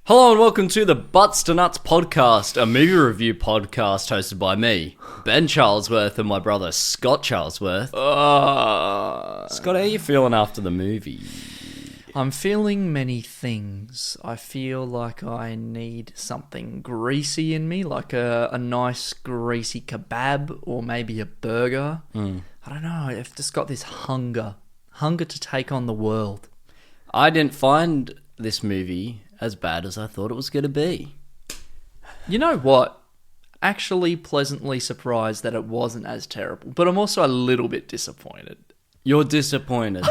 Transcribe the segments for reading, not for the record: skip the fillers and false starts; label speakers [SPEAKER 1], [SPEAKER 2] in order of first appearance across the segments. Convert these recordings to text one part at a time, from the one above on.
[SPEAKER 1] Hello and welcome to the Butts to Nuts podcast, a movie review podcast hosted by me, Ben Charlesworth, and my brother Scott Charlesworth. Scott, how are you feeling after the movie?
[SPEAKER 2] I'm feeling many things. I feel like I need something greasy in me, like a nice greasy kebab or maybe a burger. I don't know, I've just got this hunger to take on the world.
[SPEAKER 1] I didn't find this movie as bad as I thought it was going to be.
[SPEAKER 2] You know what? Actually pleasantly surprised that it wasn't as terrible, but I'm also a little bit disappointed.
[SPEAKER 1] You're disappointed.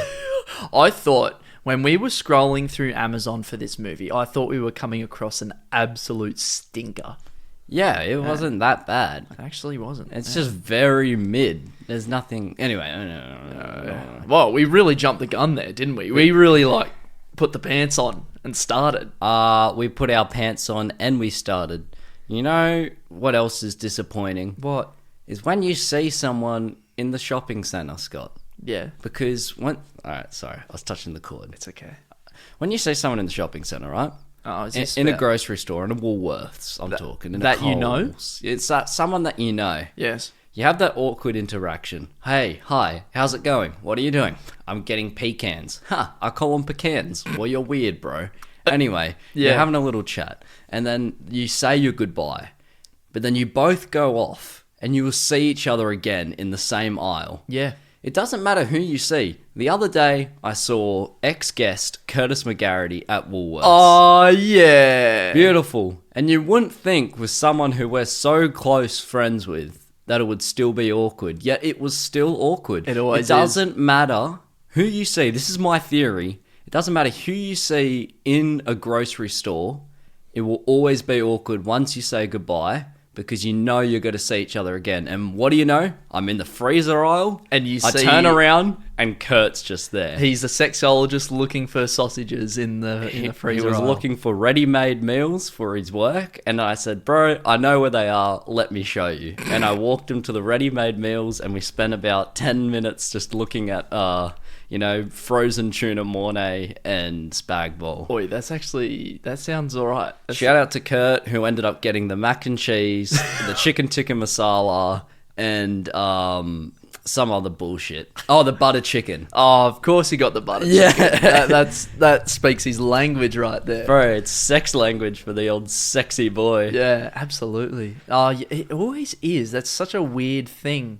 [SPEAKER 2] I thought when we were scrolling through Amazon for this movie, I thought we were coming across an absolute stinker.
[SPEAKER 1] Yeah, it wasn't that bad.
[SPEAKER 2] It actually wasn't.
[SPEAKER 1] It's just very mid. There's nothing... Anyway.
[SPEAKER 2] Well, we really jumped the gun there, didn't we? We really, put the pants on and started.
[SPEAKER 1] We put our pants on and we started. You know what else is disappointing?
[SPEAKER 2] What?
[SPEAKER 1] Is when you see someone in the shopping centre, Scott.
[SPEAKER 2] Yeah.
[SPEAKER 1] Because when... Alright, sorry. I was touching the cord.
[SPEAKER 2] It's okay.
[SPEAKER 1] When you see someone in the shopping centre, right?
[SPEAKER 2] Oh, is this
[SPEAKER 1] in a grocery store, in a Woolworths, I'm talking. In
[SPEAKER 2] that
[SPEAKER 1] a
[SPEAKER 2] you know?
[SPEAKER 1] Coles. It's someone that you know.
[SPEAKER 2] Yes.
[SPEAKER 1] You have that awkward interaction. Hey, hi, how's it going? What are you doing? I'm getting pecans. I call them pecans. Well, you're weird, bro. Anyway,
[SPEAKER 2] Yeah.
[SPEAKER 1] you're having a little chat. And then you say your goodbye. But then you both go off. And you will see each other again in the same aisle.
[SPEAKER 2] Yeah.
[SPEAKER 1] It doesn't matter who you see. The other day, I saw ex-guest Curtis McGarity at Woolworths.
[SPEAKER 2] Oh, yeah.
[SPEAKER 1] Beautiful. And you wouldn't think with someone who we're so close friends with that it would still be awkward. Yet it was still awkward.
[SPEAKER 2] It always
[SPEAKER 1] is. It doesn't matter who you see. This is my theory. It doesn't matter who you see in a grocery store. It will always be awkward once you say goodbye because you know you're going to see each other again. And what do you know? I'm in the freezer aisle
[SPEAKER 2] And
[SPEAKER 1] I turn around and Kurt's just there.
[SPEAKER 2] He's a sexologist looking for sausages in the freezer.
[SPEAKER 1] He was
[SPEAKER 2] aisle.
[SPEAKER 1] looking for ready-made meals for his work, and I said, bro, I know where they are, let me show you. And I walked him to the ready-made meals, and we spent about 10 minutes just looking at, frozen tuna mornay and spag bol.
[SPEAKER 2] Oi, that sounds alright.
[SPEAKER 1] Shout out to Kurt, who ended up getting the mac and cheese, the chicken tikka masala, and some other bullshit. Oh, the butter chicken.
[SPEAKER 2] Oh, of course he got the butter chicken. That speaks his language right there.
[SPEAKER 1] Bro, it's sex language for the old sexy boy.
[SPEAKER 2] Yeah, absolutely. Oh, it always is. That's such a weird thing.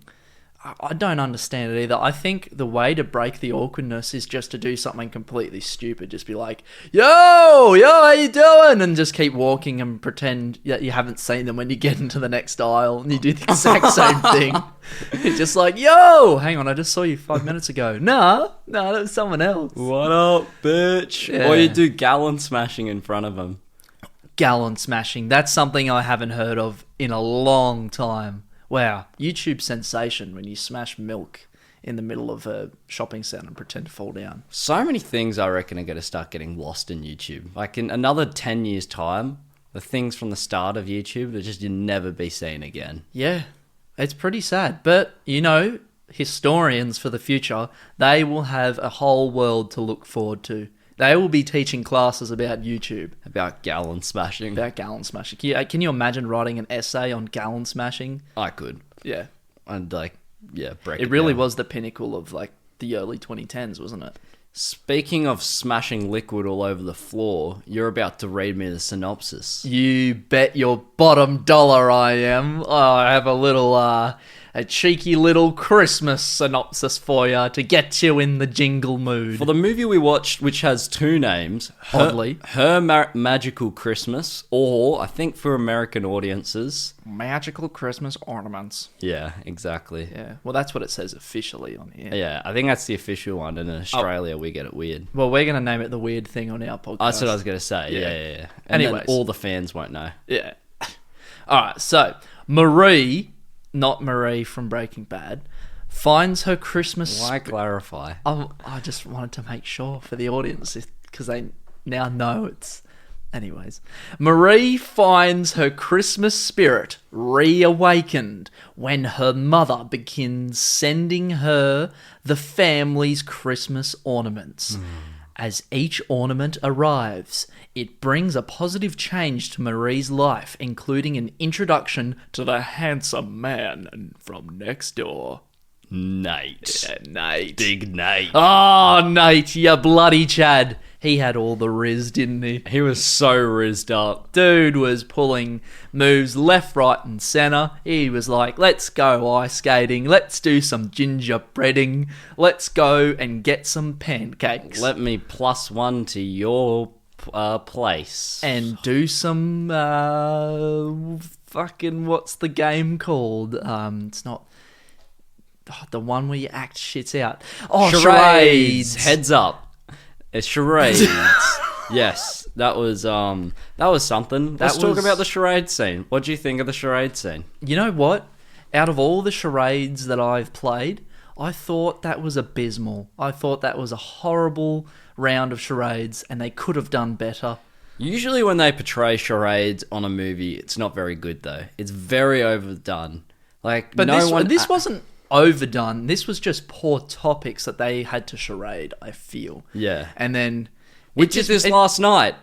[SPEAKER 2] I don't understand it either. I think the way to break the awkwardness is just to do something completely stupid. Just be like, yo, how you doing? And just keep walking and pretend that you haven't seen them when you get into the next aisle and you do the exact same thing. You're just like, yo, hang on, I just saw you 5 minutes ago. No, that was someone else.
[SPEAKER 1] What up, bitch?
[SPEAKER 2] Yeah.
[SPEAKER 1] Or you do gallon smashing in front of them.
[SPEAKER 2] Gallon smashing. That's something I haven't heard of in a long time. Wow, YouTube sensation when you smash milk in the middle of a shopping centre and pretend to fall down.
[SPEAKER 1] So many things I reckon are going to start getting lost in YouTube. Like in another 10 years' time, the things from the start of YouTube will just never be seen again.
[SPEAKER 2] Yeah, it's pretty sad. But, historians for the future, they will have a whole world to look forward to. They will be teaching classes about YouTube.
[SPEAKER 1] About gallon smashing.
[SPEAKER 2] About gallon smashing. Can you imagine writing an essay on gallon smashing?
[SPEAKER 1] I could.
[SPEAKER 2] Yeah.
[SPEAKER 1] And break
[SPEAKER 2] It really
[SPEAKER 1] down.
[SPEAKER 2] was the pinnacle of the early 2010s, wasn't it?
[SPEAKER 1] Speaking of smashing liquid all over the floor, you're about to read me the synopsis.
[SPEAKER 2] You bet your bottom dollar I am. Oh, I have a little, a cheeky little Christmas synopsis for you to get you in the jingle mood.
[SPEAKER 1] For the movie we watched, which has two names,
[SPEAKER 2] Oddly.
[SPEAKER 1] Her Magical Christmas, or I think for American audiences,
[SPEAKER 2] Magical Christmas Ornaments.
[SPEAKER 1] yeah, exactly.
[SPEAKER 2] Yeah, well, that's what it says officially on here.
[SPEAKER 1] Yeah, I think that's the official one, and in Australia we get it weird.
[SPEAKER 2] Well, we're going to name it the weird thing on our podcast.
[SPEAKER 1] That's what I was going to say, yeah. And then
[SPEAKER 2] Anyways.
[SPEAKER 1] all the fans won't know.
[SPEAKER 2] Yeah. All right, so Marie, not Marie from Breaking Bad, finds her Christmas...
[SPEAKER 1] Why clarify?
[SPEAKER 2] I just wanted to make sure for the audience because they now know it's... Anyways, Marie finds her Christmas spirit reawakened when her mother begins sending her the family's Christmas ornaments. As each ornament arrives, it brings a positive change to Marie's life, including an introduction to the handsome man from next door.
[SPEAKER 1] Nate.
[SPEAKER 2] Yeah, Nate.
[SPEAKER 1] Big Nate.
[SPEAKER 2] Oh, Nate, you bloody Chad. He had all the riz, didn't he?
[SPEAKER 1] He was so rizzed up.
[SPEAKER 2] Dude was pulling moves left, right, and centre. He was like, let's go ice skating. Let's do some gingerbreading. Let's go and get some pancakes.
[SPEAKER 1] Let me +1 to your place.
[SPEAKER 2] And do some, fucking, what's the game called? It's not... the one where you act shits out. Oh, charades.
[SPEAKER 1] Heads up. It's charades. Yes, that was something. Let's talk about the charade scene. What do you think of the charade scene?
[SPEAKER 2] You know what? Out of all the charades that I've played, I thought that was abysmal. I thought that was a horrible round of charades, and they could have done better.
[SPEAKER 1] Usually when they portray charades on a movie, it's not very good though. It's very overdone. Like,
[SPEAKER 2] But
[SPEAKER 1] no
[SPEAKER 2] this wasn't overdone. This was just poor topics that they had to charade, I feel.
[SPEAKER 1] Yeah.
[SPEAKER 2] And then...
[SPEAKER 1] We did this last night.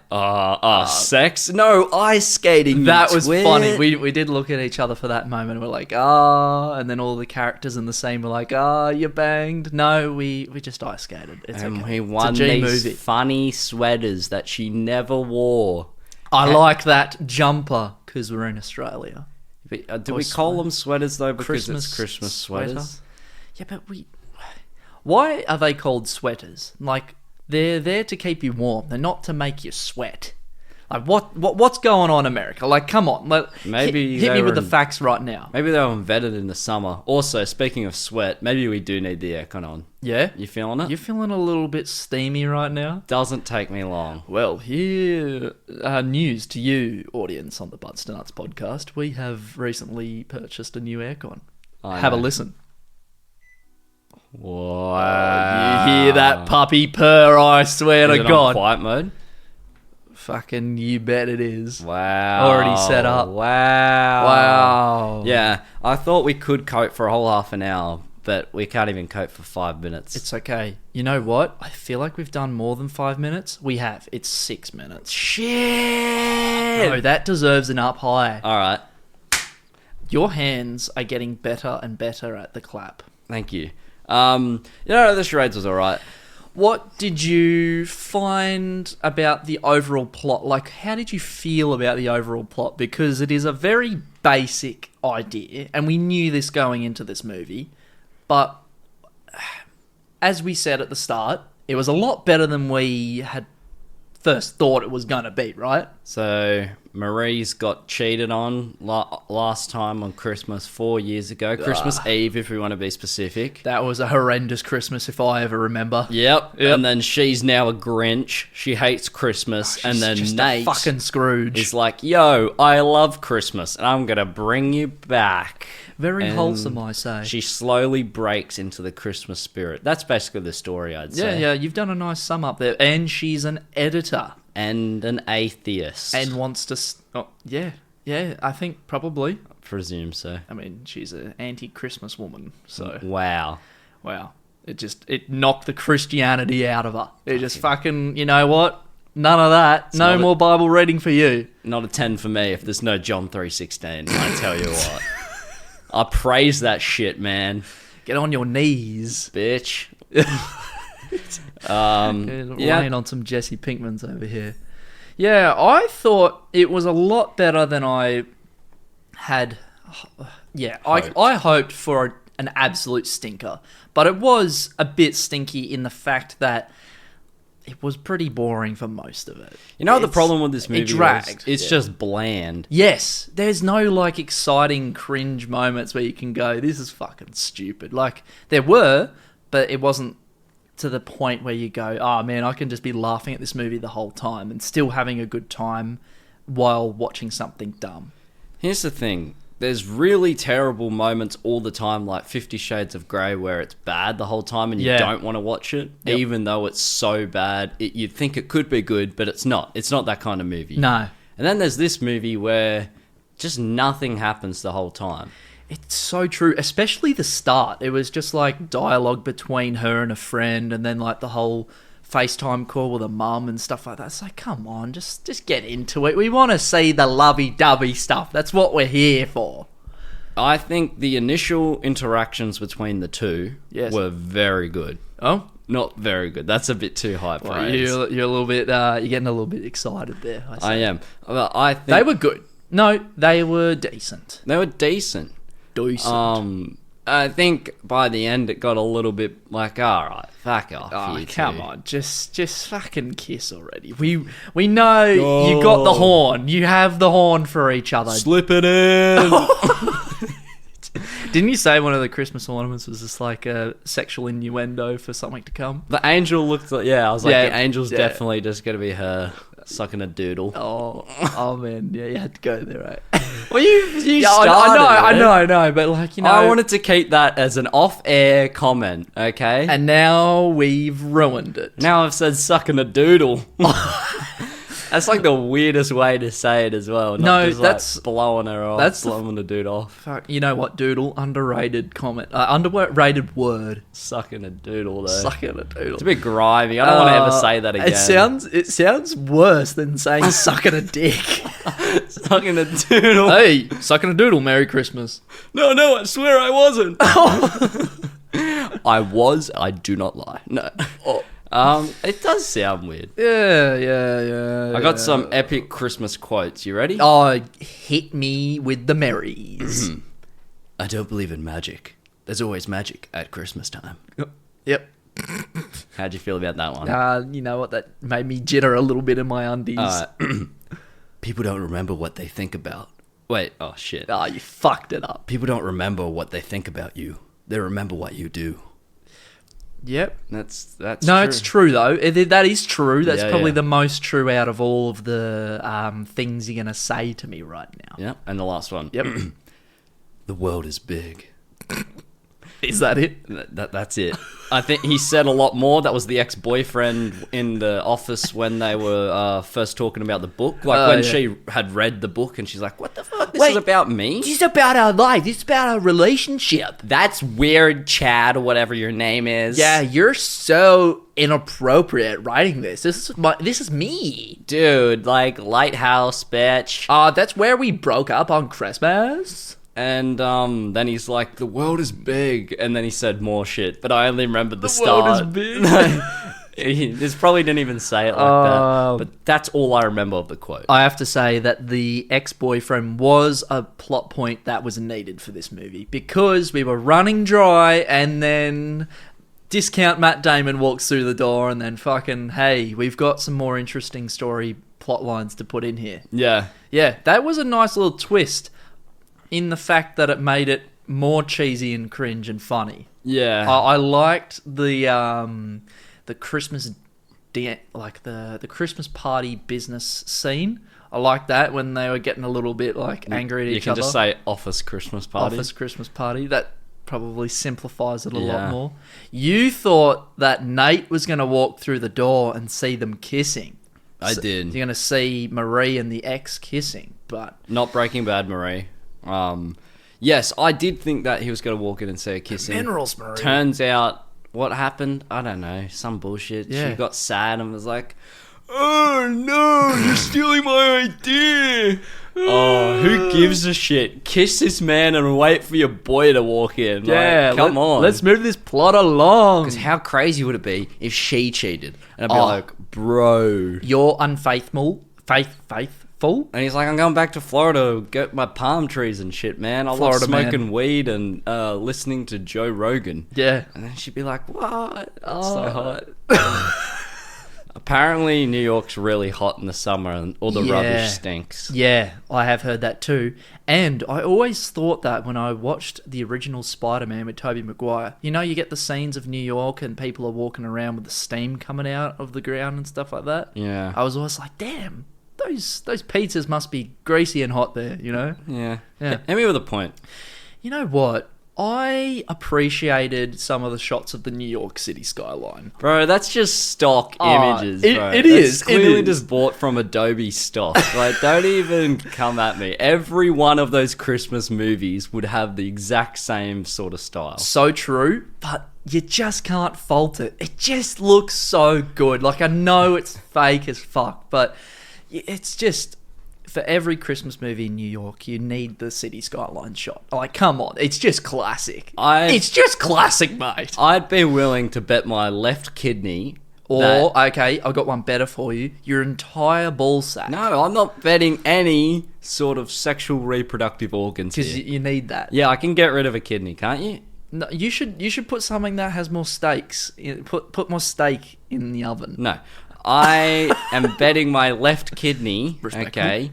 [SPEAKER 1] Sex? No, ice skating.
[SPEAKER 2] That was
[SPEAKER 1] twit.
[SPEAKER 2] funny. We did look at each other for that moment. We're like, and then all the characters in the scene were like, you banged. No, we just ice skated. It's
[SPEAKER 1] and
[SPEAKER 2] okay.
[SPEAKER 1] he won
[SPEAKER 2] it's a G
[SPEAKER 1] these
[SPEAKER 2] movie.
[SPEAKER 1] funny sweaters that she never wore.
[SPEAKER 2] I like that jumper because we're in Australia.
[SPEAKER 1] Do we call them sweaters though? Because
[SPEAKER 2] Christmas
[SPEAKER 1] it's Christmas sweaters.
[SPEAKER 2] Yeah, but why are they called sweaters? Like, they're there to keep you warm. They're not to make you sweat. Like, what's going on, America? Like, come on.
[SPEAKER 1] Maybe
[SPEAKER 2] hit me with the facts right now.
[SPEAKER 1] Maybe they were invented in the summer. Also, speaking of sweat, maybe we do need the aircon on.
[SPEAKER 2] Yeah?
[SPEAKER 1] You feeling it?
[SPEAKER 2] You're feeling a little bit steamy right now?
[SPEAKER 1] Doesn't take me long.
[SPEAKER 2] Well, here, news to you, audience on the Butts to Nuts podcast. We have recently purchased a new aircon. Have a listen.
[SPEAKER 1] Wow.
[SPEAKER 2] You hear that puppy purr, I swear
[SPEAKER 1] Is
[SPEAKER 2] to
[SPEAKER 1] it
[SPEAKER 2] God.
[SPEAKER 1] on quiet mode?
[SPEAKER 2] Fucking you bet it is.
[SPEAKER 1] Wow.
[SPEAKER 2] Already set up.
[SPEAKER 1] Wow.
[SPEAKER 2] Wow.
[SPEAKER 1] Yeah, I thought we could cope for a whole half an hour, but we can't even cope for 5 minutes.
[SPEAKER 2] It's okay. You know what? I feel like we've done more than 5 minutes. We have. It's 6 minutes.
[SPEAKER 1] shit.
[SPEAKER 2] No, that deserves an up high.
[SPEAKER 1] All right.
[SPEAKER 2] Your hands are getting better and better at the clap.
[SPEAKER 1] Thank you. The charades was all right.
[SPEAKER 2] What did you find about the overall plot? Like, how did you feel about the overall plot? Because it is a very basic idea, and we knew this going into this movie. But as we said at the start, it was a lot better than we had first thought it was going to be, right?
[SPEAKER 1] So Marie's got cheated on last time on Christmas 4 years ago. Christmas Eve, if we want to be specific.
[SPEAKER 2] That was a horrendous Christmas, if I ever remember.
[SPEAKER 1] Yep. And then she's now a Grinch. She hates Christmas. And then
[SPEAKER 2] just
[SPEAKER 1] Nate
[SPEAKER 2] a fucking Scrooge.
[SPEAKER 1] is like, yo, I love Christmas and I'm going to bring you back.
[SPEAKER 2] Very
[SPEAKER 1] And
[SPEAKER 2] wholesome, I say.
[SPEAKER 1] She slowly breaks into the Christmas spirit. That's basically the story, I'd say.
[SPEAKER 2] Yeah, you've done a nice sum up there. And she's an editor.
[SPEAKER 1] And an atheist.
[SPEAKER 2] And wants to... yeah, I think probably.
[SPEAKER 1] Presume so.
[SPEAKER 2] I mean, she's an anti-Christmas woman, so...
[SPEAKER 1] Wow.
[SPEAKER 2] It knocked the Christianity out of her. It just fucking... You know what? None of that. No more Bible reading for you.
[SPEAKER 1] Not a 10 for me if there's no John 3:16. I tell you what. I praise that shit, man.
[SPEAKER 2] Get on your knees.
[SPEAKER 1] Bitch.
[SPEAKER 2] Laying on some Jesse Pinkmans over here. Yeah, I thought it was a lot better than I had. Yeah, I hoped for an absolute stinker, but it was a bit stinky in the fact that it was pretty boring for most of it.
[SPEAKER 1] You know what the problem with this movie
[SPEAKER 2] it dragged.
[SPEAKER 1] is? It's just bland.
[SPEAKER 2] Yes, there's no like exciting cringe moments where you can go, this is fucking stupid. Like there were, but it wasn't to the point where you go, oh man, I can just be laughing at this movie the whole time and still having a good time while watching something dumb.
[SPEAKER 1] Here's the thing. There's really terrible moments all the time, like 50 Shades of Grey, where it's bad the whole time and you don't want to watch it, even though it's so bad. You'd think it could be good, but it's not. It's not that kind of movie.
[SPEAKER 2] No.
[SPEAKER 1] And then there's this movie where just nothing happens the whole time.
[SPEAKER 2] It's so true, especially the start. It was just like dialogue between her and a friend, and then like the whole FaceTime call with a mum and stuff like that. It's like, come on, just get into it. We want to see the lovey-dovey stuff. That's what we're here for.
[SPEAKER 1] I think the initial interactions between the two were very good.
[SPEAKER 2] Oh?
[SPEAKER 1] Not very good. That's a bit too high
[SPEAKER 2] Well,
[SPEAKER 1] praise.
[SPEAKER 2] you're a little bit, you're getting a little bit excited there.
[SPEAKER 1] I am. Well, I think
[SPEAKER 2] They were good. No, they were decent.
[SPEAKER 1] They were decent.
[SPEAKER 2] Decent.
[SPEAKER 1] I think by the end it got a little bit like, all right, fuck off.
[SPEAKER 2] Oh,
[SPEAKER 1] you
[SPEAKER 2] come
[SPEAKER 1] two.
[SPEAKER 2] on, just fucking kiss already. We know you got the horn. You have the horn for each other.
[SPEAKER 1] Slip it in.
[SPEAKER 2] Didn't you say one of the Christmas ornaments was just like a sexual innuendo for something to come?
[SPEAKER 1] The angel looked like, I was like,
[SPEAKER 2] Yeah,
[SPEAKER 1] the angel's
[SPEAKER 2] yeah.
[SPEAKER 1] definitely just going to be her sucking a doodle.
[SPEAKER 2] Oh man, yeah, you had to go there, right?
[SPEAKER 1] Well, you
[SPEAKER 2] Yeah,
[SPEAKER 1] started
[SPEAKER 2] I know, but like, you know,
[SPEAKER 1] I wanted to keep that as an off-air comment, okay?
[SPEAKER 2] and now we've ruined it.
[SPEAKER 1] now I've said sucking a doodle. That's like the weirdest way to say it as well. Not
[SPEAKER 2] No,
[SPEAKER 1] just
[SPEAKER 2] that's-
[SPEAKER 1] like blowing her off.
[SPEAKER 2] that's the-
[SPEAKER 1] blowing the dude off.
[SPEAKER 2] Fuck, you know what, doodle? Underrated comment. Underrated word.
[SPEAKER 1] Sucking a doodle though.
[SPEAKER 2] Sucking a doodle.
[SPEAKER 1] It's a bit grimy. I don't want to ever say that again.
[SPEAKER 2] It sounds worse than saying sucking a dick.
[SPEAKER 1] Sucking a doodle.
[SPEAKER 2] Hey, sucking a doodle. Merry Christmas.
[SPEAKER 1] No, I swear I wasn't. I was. I do not lie. No. It does sound weird.
[SPEAKER 2] Yeah.
[SPEAKER 1] I got some epic Christmas quotes. You ready?
[SPEAKER 2] Oh, hit me with the merries.
[SPEAKER 1] I don't believe in magic. There's always magic at Christmas time.
[SPEAKER 2] Yep.
[SPEAKER 1] How'd you feel about that one?
[SPEAKER 2] You know what? That made me jitter a little bit in my undies.
[SPEAKER 1] People don't remember what they think about. Wait, oh shit.
[SPEAKER 2] Oh, you fucked it up.
[SPEAKER 1] People don't remember what they think about you. They remember what you do.
[SPEAKER 2] Yep.
[SPEAKER 1] That's
[SPEAKER 2] No,
[SPEAKER 1] true.
[SPEAKER 2] it's true though. That is true. That's
[SPEAKER 1] Yeah,
[SPEAKER 2] probably
[SPEAKER 1] yeah.
[SPEAKER 2] the most true out of all of the things you're gonna say to me right now.
[SPEAKER 1] Yeah, and the last one.
[SPEAKER 2] Yep.
[SPEAKER 1] The world is big.
[SPEAKER 2] Is that it?
[SPEAKER 1] That's it. I think he said a lot more. That was the ex-boyfriend in the office when they were first talking about the book. Like when
[SPEAKER 2] yeah.
[SPEAKER 1] she had read the book and she's like, what the fuck? This
[SPEAKER 2] Wait,
[SPEAKER 1] is about me?
[SPEAKER 2] This is about our life. This is about our relationship.
[SPEAKER 1] That's weird, Chad, or whatever your name is.
[SPEAKER 2] Yeah, you're so inappropriate writing this. This is me.
[SPEAKER 1] Dude, like, Lighthouse, bitch.
[SPEAKER 2] That's where we broke up on Christmas.
[SPEAKER 1] And then he's like, the world is big. And then he said more shit. But I only remembered the
[SPEAKER 2] world
[SPEAKER 1] start.
[SPEAKER 2] is big.
[SPEAKER 1] He just probably didn't even say it like that. But that's all I remember of the quote.
[SPEAKER 2] I have to say that the ex-boyfriend was a plot point that was needed for this movie because we were running dry and then discount Matt Damon walks through the door and then fucking, hey, we've got some more interesting story plot lines to put in here.
[SPEAKER 1] Yeah.
[SPEAKER 2] Yeah, that was a nice little twist in the fact that it made it more cheesy and cringe and funny.
[SPEAKER 1] Yeah.
[SPEAKER 2] I liked the Christmas the Christmas party business scene. I liked that when they were getting a little bit like angry at
[SPEAKER 1] you
[SPEAKER 2] each
[SPEAKER 1] can
[SPEAKER 2] other.
[SPEAKER 1] just say office Christmas party.
[SPEAKER 2] Office Christmas party. That probably simplifies it a
[SPEAKER 1] Yeah.
[SPEAKER 2] lot more. You thought that Nate was going to walk through the door and see them kissing.
[SPEAKER 1] I did.
[SPEAKER 2] You're going to see Marie and the ex kissing, but
[SPEAKER 1] Not Breaking Bad, Marie. Yes, I did think that he was going to walk in and see her kissing.
[SPEAKER 2] minerals, Marie.
[SPEAKER 1] Turns out, what happened? I don't know. Some bullshit.
[SPEAKER 2] Yeah.
[SPEAKER 1] She got sad and was like, oh no, you're stealing my idea. Oh, who gives a shit? Kiss this man and wait for your boy to walk in. Like, come on.
[SPEAKER 2] Let's move this plot along.
[SPEAKER 1] Because how crazy would it be if she cheated? And I'd be
[SPEAKER 2] Oh.
[SPEAKER 1] like, bro.
[SPEAKER 2] You're unfaithful. Faithful.
[SPEAKER 1] And he's like, I'm going back to Florida, get my palm trees and shit, man. I love
[SPEAKER 2] Florida man.
[SPEAKER 1] smoking weed and listening to Joe Rogan.
[SPEAKER 2] Yeah.
[SPEAKER 1] And then she'd be like, what? That's so hot. Apparently, New York's really hot in the summer and all the
[SPEAKER 2] Yeah.
[SPEAKER 1] rubbish stinks.
[SPEAKER 2] Yeah, I have heard that too. And I always thought that when I watched the original Spider-Man with Tobey Maguire, you know, you get the scenes of New York and people are walking around with the steam coming out of the ground and stuff like that.
[SPEAKER 1] Yeah.
[SPEAKER 2] I was always like, damn, those pizzas must be greasy and hot there, you know?
[SPEAKER 1] Yeah.
[SPEAKER 2] Yeah.
[SPEAKER 1] Hit me with a point.
[SPEAKER 2] You know what? I appreciated some of the shots of the New York City skyline.
[SPEAKER 1] Bro, that's just stock images,
[SPEAKER 2] it-
[SPEAKER 1] bro.
[SPEAKER 2] it
[SPEAKER 1] That's
[SPEAKER 2] is, it
[SPEAKER 1] clearly
[SPEAKER 2] is.
[SPEAKER 1] just bought from Adobe stock. Like, don't even come at me. Every one of those Christmas movies would have the exact same sort of style.
[SPEAKER 2] So true, but you just can't fault it. It just looks so good. Like, I know it's fake as fuck, but it's just, for every Christmas movie in New York, you need the city skyline shot. Like, come on, it's just classic. It's just classic, mate.
[SPEAKER 1] I'd be willing to bet my left kidney.
[SPEAKER 2] Or, okay, I've got one better for you. Your entire ball sack.
[SPEAKER 1] No, I'm not betting any sort of sexual reproductive organs
[SPEAKER 2] Because
[SPEAKER 1] here.
[SPEAKER 2] you need that.
[SPEAKER 1] Yeah, I can get rid of a kidney, can't you?
[SPEAKER 2] No, you should put something that has more steaks. Put more steak in the oven.
[SPEAKER 1] No. I am betting my left kidney,
[SPEAKER 2] Respectful.
[SPEAKER 1] okay,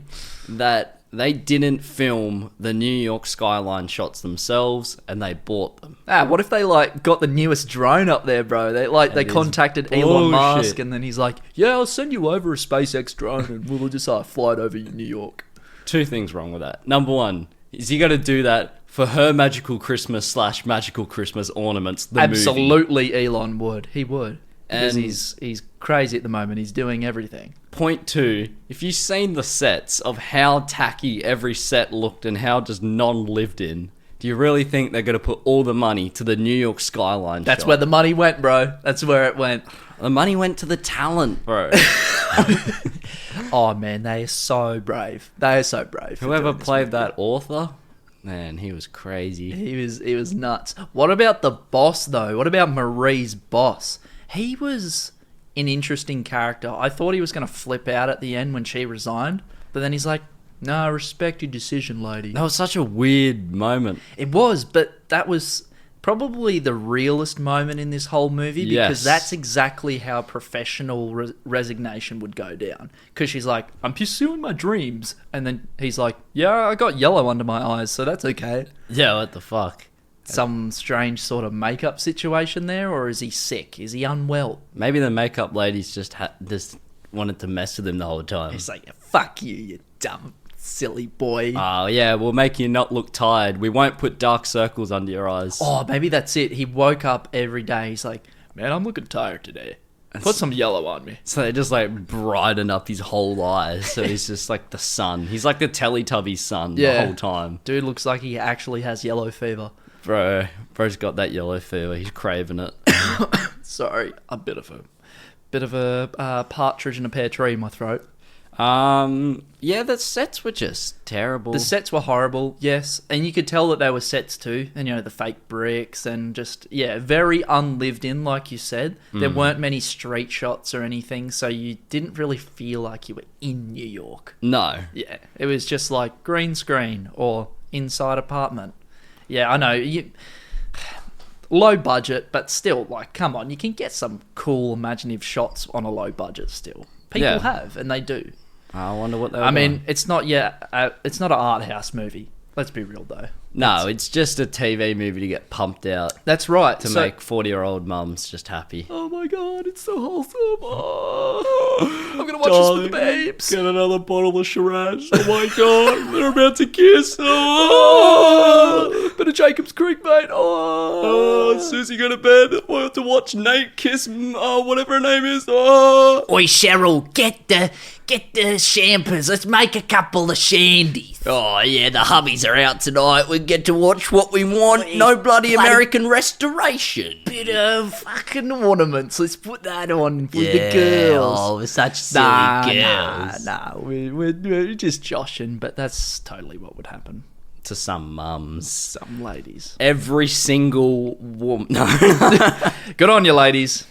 [SPEAKER 1] that they didn't film the New York skyline shots themselves and they bought them.
[SPEAKER 2] What if they like got the newest drone up there, bro? They
[SPEAKER 1] That is
[SPEAKER 2] contacted Elon
[SPEAKER 1] bullshit.
[SPEAKER 2] Musk, and then he's like, "Yeah, I'll send you over a SpaceX drone, and we'll just fly it over New York."
[SPEAKER 1] Two things wrong with that. Number one, is he going to do that for her Magical Christmas / Magical Christmas ornaments, the movie?
[SPEAKER 2] Absolutely, Elon would. He would. Because
[SPEAKER 1] And-
[SPEAKER 2] he's crazy at the moment. He's doing everything.
[SPEAKER 1] Point two, if you've seen the sets of how tacky every set looked and how just non-lived in, do you really think they're going to put all the money to the New York skyline
[SPEAKER 2] That's
[SPEAKER 1] shot?
[SPEAKER 2] where the money went, bro. That's where it went.
[SPEAKER 1] The money went to the talent, bro.
[SPEAKER 2] Oh man, they are so brave. They are so brave. for
[SPEAKER 1] Whoever
[SPEAKER 2] doing this
[SPEAKER 1] played
[SPEAKER 2] movie.
[SPEAKER 1] that author, man, he was crazy.
[SPEAKER 2] He was nuts. What about the boss though? What about Marie's boss? He was an interesting character. I thought he was going to flip out at the end when she resigned, but then he's like, "No, I respect your decision, lady."
[SPEAKER 1] That was such a weird moment.
[SPEAKER 2] It was, but that was probably the realest moment in this whole movie because
[SPEAKER 1] Yes.
[SPEAKER 2] that's exactly how professional resignation would go down. Because she's like, "I'm pursuing my dreams," and then he's like, "Yeah, I got yellow under my eyes, so that's okay."
[SPEAKER 1] Yeah, what the fuck?
[SPEAKER 2] Some strange sort of makeup situation there, or is he sick? Is he unwell?
[SPEAKER 1] Maybe the makeup ladies just wanted to mess with him the whole time.
[SPEAKER 2] He's like, "Fuck you, you dumb, silly boy."
[SPEAKER 1] Oh, yeah, we'll make you not look tired. We won't put dark circles under your eyes.
[SPEAKER 2] Oh, maybe that's it. He woke up every day. He's like, "Man, I'm looking tired today. Put some yellow on me."
[SPEAKER 1] So they just like brighten up his whole eyes. So he's just like the sun. He's like the Teletubby sun the
[SPEAKER 2] Yeah.
[SPEAKER 1] whole time.
[SPEAKER 2] Dude looks like he actually has yellow fever.
[SPEAKER 1] Bro's got that yellow fever. He's craving it.
[SPEAKER 2] Sorry, a bit of a partridge in a pear tree in my throat.
[SPEAKER 1] Yeah, the sets were just terrible.
[SPEAKER 2] The sets were horrible, yes, and you could tell that they were sets too. And you know, the fake bricks and just very unlived in, like you said. There weren't many street shots or anything, so you didn't really feel like you were in New York.
[SPEAKER 1] No.
[SPEAKER 2] Yeah, it was just like green screen or inside apartment. Yeah, I know. Low budget, but still, like, come on, you can get some cool, imaginative shots on a low budget still. People
[SPEAKER 1] Yeah.
[SPEAKER 2] have, and they do.
[SPEAKER 1] I wonder what they were
[SPEAKER 2] I mean,
[SPEAKER 1] doing.
[SPEAKER 2] it's not it's not an art house movie. Let's be real though.
[SPEAKER 1] No, it's just a TV movie to get pumped out
[SPEAKER 2] That's right.
[SPEAKER 1] to make 40-year-old mums just happy.
[SPEAKER 2] Oh my god, it's so wholesome. Oh, I'm gonna watch this with the babes.
[SPEAKER 1] Get another bottle of Shiraz. Oh my god, they're about to kiss. Oh,
[SPEAKER 2] Bit of Jacob's Creek, mate. Oh,
[SPEAKER 1] Susie go to bed to watch Nate kiss whatever her name is. Oh.
[SPEAKER 3] Oi, Cheryl, get the champers. Let's make a couple of shandies.
[SPEAKER 1] Oh yeah, the hubbies are out tonight. We get to watch what we want. No bloody American Restoration.
[SPEAKER 3] Bit of
[SPEAKER 2] fucking ornaments. Let's put that on for the girls.
[SPEAKER 3] Oh, we're such silly girls.
[SPEAKER 2] Nah. We're just joshing, but that's totally what would happen.
[SPEAKER 1] To some mums.
[SPEAKER 2] Some ladies.
[SPEAKER 1] Every single woman. No.
[SPEAKER 2] Good on you, ladies.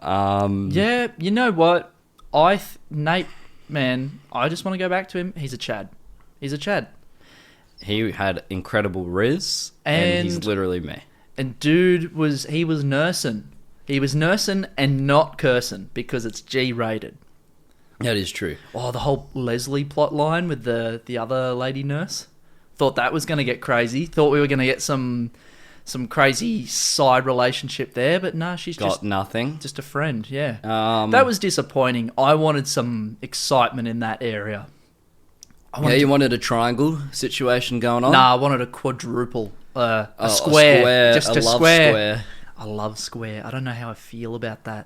[SPEAKER 1] Um.
[SPEAKER 2] Yeah, you know what? Nate, man, I just want to go back to him. He's a Chad.
[SPEAKER 1] He had incredible riz, and he's
[SPEAKER 2] And-
[SPEAKER 1] literally me.
[SPEAKER 2] And dude was nursing. He was nursing and not cursing because it's G-rated.
[SPEAKER 1] That is true.
[SPEAKER 2] Oh, the whole Leslie plot line with the other lady nurse. Thought that was going to get crazy. Thought we were going to get some crazy side relationship there, but no, she's
[SPEAKER 1] Got nothing.
[SPEAKER 2] just a friend. Yeah,
[SPEAKER 1] Um,
[SPEAKER 2] that was disappointing. I wanted some excitement in that area.
[SPEAKER 1] Yeah, you wanted a triangle situation going on?
[SPEAKER 2] Nah, I wanted a quadruple, a
[SPEAKER 1] Oh,
[SPEAKER 2] square, just a
[SPEAKER 1] love
[SPEAKER 2] square. I love square. I don't know how I feel about that.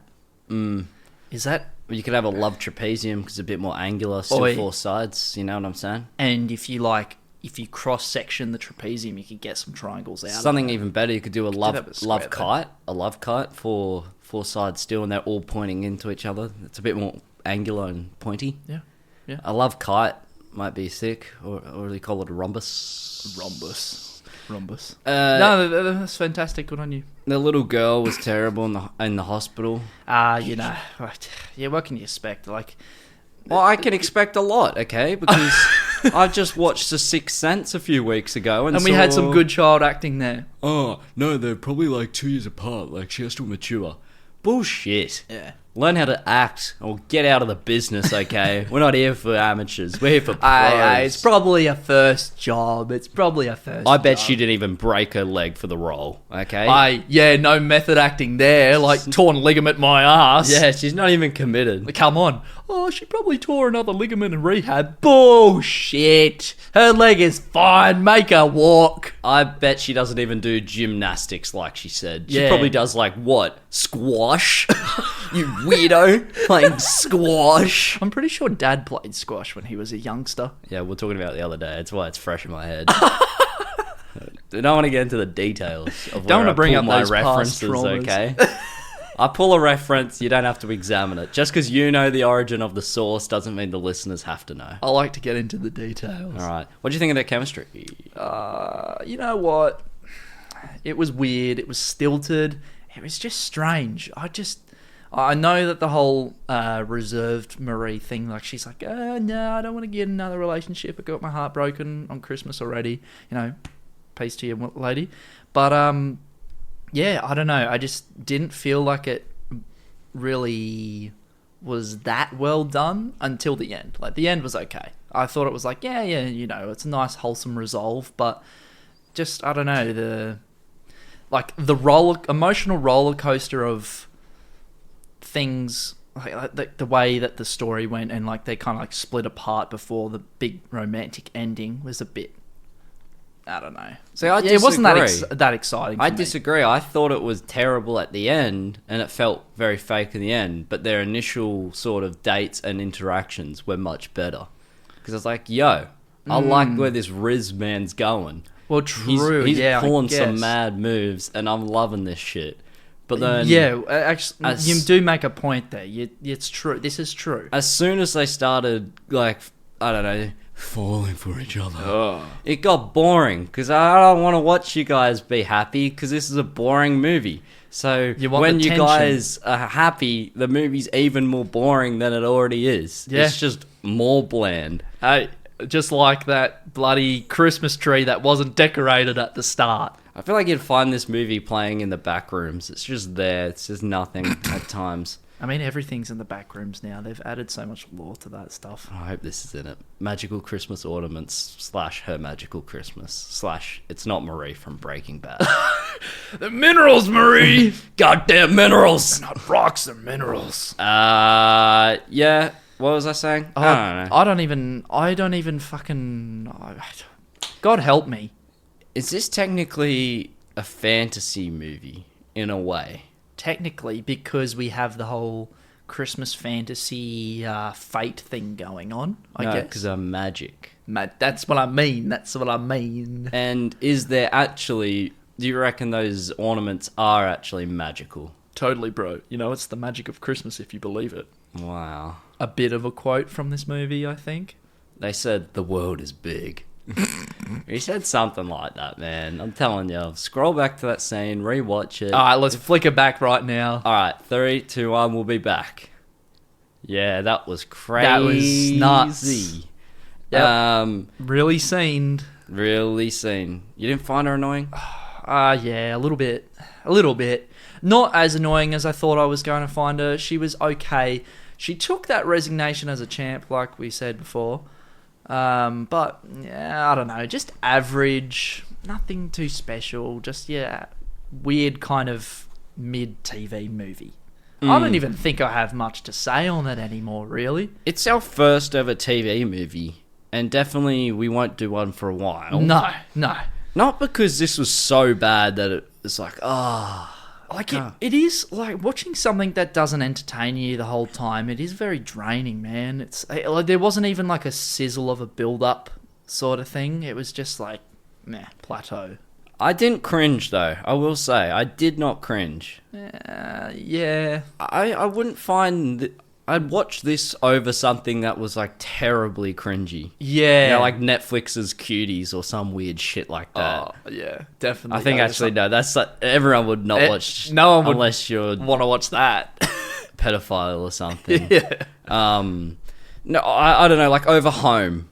[SPEAKER 2] Is that?
[SPEAKER 1] You could have a love trapezium because it's a bit more angular, still
[SPEAKER 2] Oi.
[SPEAKER 1] 4 sides. You know what I'm saying?
[SPEAKER 2] And if you if you cross section the trapezium, you could get some triangles out.
[SPEAKER 1] Something even better, you could do a
[SPEAKER 2] that with a
[SPEAKER 1] love
[SPEAKER 2] square,
[SPEAKER 1] kite, a love kite for four sides still, and they're all pointing into each other. It's a bit more angular and pointy.
[SPEAKER 2] Yeah, yeah.
[SPEAKER 1] A love kite might be sick, or do they call it a rhombus?
[SPEAKER 2] Rhombus.
[SPEAKER 1] Uh,
[SPEAKER 2] that's fantastic. Good on you.
[SPEAKER 1] The little girl was terrible in the hospital.
[SPEAKER 2] You know, yeah. What can you expect? Like,
[SPEAKER 1] Well, I can expect a lot, okay? Because I just watched The Sixth Sense a few weeks ago, and
[SPEAKER 2] we had some good child acting there.
[SPEAKER 1] Oh no, they're probably like 2 years apart. Like she has to mature. Bullshit.
[SPEAKER 2] Yeah.
[SPEAKER 1] Learn how to act, or get out of the business, okay? We're not here for amateurs. We're here for pros.
[SPEAKER 2] It's probably a first job.
[SPEAKER 1] I bet she didn't even break her leg for the role, okay?
[SPEAKER 2] No method acting there. Like torn ligament my ass.
[SPEAKER 1] Yeah, she's not even committed.
[SPEAKER 2] Come on. Oh, she probably tore another ligament in rehab. Bullshit. Her leg is fine. Make her walk.
[SPEAKER 1] I bet she doesn't even do gymnastics like she said. She
[SPEAKER 2] Yeah.
[SPEAKER 1] probably does like what? Squash? You weirdo. Playing squash.
[SPEAKER 2] I'm pretty sure Dad played squash when he was a youngster.
[SPEAKER 1] Yeah, we were talking about it the other day. That's why it's fresh in my head. I don't want to get into the details of
[SPEAKER 2] Don't
[SPEAKER 1] where
[SPEAKER 2] want to bring
[SPEAKER 1] I
[SPEAKER 2] up
[SPEAKER 1] pull my
[SPEAKER 2] those past
[SPEAKER 1] references,
[SPEAKER 2] traumas.
[SPEAKER 1] okay? I pull a reference, you don't have to examine it. Just because you know the origin of the source doesn't mean the listeners have to know.
[SPEAKER 2] I like to get into the details.
[SPEAKER 1] All right. What do you think of their chemistry?
[SPEAKER 2] You know what? It was weird. It was stilted. It was just strange. I know that the whole reserved Marie thing, like she's like, no, I don't want to get another relationship. I got my heart broken on Christmas already. You know, peace to you, lady. But yeah, I don't know. I just didn't feel like it really was that well done until the end. Like the end was okay. I thought it was like, yeah, you know, it's a nice wholesome resolve, but just I don't know, the emotional roller coaster of things, like the way that the story went, and like they kind of like split apart before the big romantic ending was a bit, I don't know.
[SPEAKER 1] See, I
[SPEAKER 2] it wasn't
[SPEAKER 1] disagree.
[SPEAKER 2] that exciting.
[SPEAKER 1] I
[SPEAKER 2] for me.
[SPEAKER 1] disagree. I thought it was terrible at the end, and it felt very fake in the end, but their initial sort of dates and interactions were much better. Because I was like, yo, I like where this Riz man's going.
[SPEAKER 2] Well, true.
[SPEAKER 1] He's
[SPEAKER 2] yeah,
[SPEAKER 1] pulling
[SPEAKER 2] I guess.
[SPEAKER 1] some mad moves, and I'm loving this shit. But then,
[SPEAKER 2] yeah, actually, you do make a point there. It's true. This is true.
[SPEAKER 1] as soon as they started, like, I don't know, falling for each other, it got boring. Because I don't want to watch you guys be happy, because this is a boring movie. So
[SPEAKER 2] You want
[SPEAKER 1] when
[SPEAKER 2] the
[SPEAKER 1] you
[SPEAKER 2] tension.
[SPEAKER 1] guys are happy, the movie's even more boring than it already is.
[SPEAKER 2] Yeah.
[SPEAKER 1] It's just more bland.
[SPEAKER 2] Hey, just like that bloody Christmas tree that wasn't decorated at the start.
[SPEAKER 1] I feel like you'd find this movie playing in the back rooms. It's just there. It's just nothing at times.
[SPEAKER 2] I mean, everything's in the back rooms now. They've added so much lore to that stuff.
[SPEAKER 1] I hope this is in it. Magical Christmas ornaments / Her Magical Christmas / It's Not Marie from Breaking Bad.
[SPEAKER 2] The minerals, Marie!
[SPEAKER 1] Goddamn minerals!
[SPEAKER 2] Not rocks, they're minerals.
[SPEAKER 1] Yeah. What was I saying? I don't know.
[SPEAKER 2] I don't even fucking... God help me.
[SPEAKER 1] Is this technically a fantasy movie in a way?
[SPEAKER 2] Technically, because we have the whole Christmas fantasy fate thing going on, I guess.
[SPEAKER 1] because I'm magic.
[SPEAKER 2] That's what I mean.
[SPEAKER 1] And is there actually... Do you reckon those ornaments are actually magical?
[SPEAKER 2] Totally, bro. You know, it's the magic of Christmas if you believe it.
[SPEAKER 1] Wow.
[SPEAKER 2] A bit of a quote from this movie, I think.
[SPEAKER 1] They said the world is big. He said something like that, man. I'm telling you. Scroll back to that scene, rewatch it.
[SPEAKER 2] All right, let's flicker back right now.
[SPEAKER 1] All right, 3, 2, 1, we'll be back. Yeah, that was crazy.
[SPEAKER 2] That was nuts. Yep. Really seen.
[SPEAKER 1] Really seen. You didn't find her annoying?
[SPEAKER 2] Yeah, a little bit. Not as annoying as I thought I was going to find her. She was okay. She took that resignation as a champ, like we said before. But, yeah, I don't know. Just average. Nothing too special. Just, yeah, weird kind of mid-TV movie. I don't even think I have much to say on it anymore, really.
[SPEAKER 1] It's our first ever TV movie. And definitely we won't do one for a while.
[SPEAKER 2] No.
[SPEAKER 1] Not because this was so bad that it was like,
[SPEAKER 2] Like it is like watching something that doesn't entertain you the whole time. It is very draining, man. It's like there wasn't even like a sizzle of a build up sort of thing. It was just like, meh, plateau.
[SPEAKER 1] I didn't cringe though. I will say I did not cringe.
[SPEAKER 2] Yeah.
[SPEAKER 1] I wouldn't find. I'd watch this over something that was like terribly cringy.
[SPEAKER 2] Yeah.
[SPEAKER 1] You know, like Netflix's Cuties or some weird shit like that.
[SPEAKER 2] Oh, yeah, definitely.
[SPEAKER 1] I think actually no, that's like, everyone would not watch.
[SPEAKER 2] No one would
[SPEAKER 1] unless you're
[SPEAKER 2] want to watch that.
[SPEAKER 1] pedophile or something.
[SPEAKER 2] Yeah.
[SPEAKER 1] No, I don't know. Like over Home,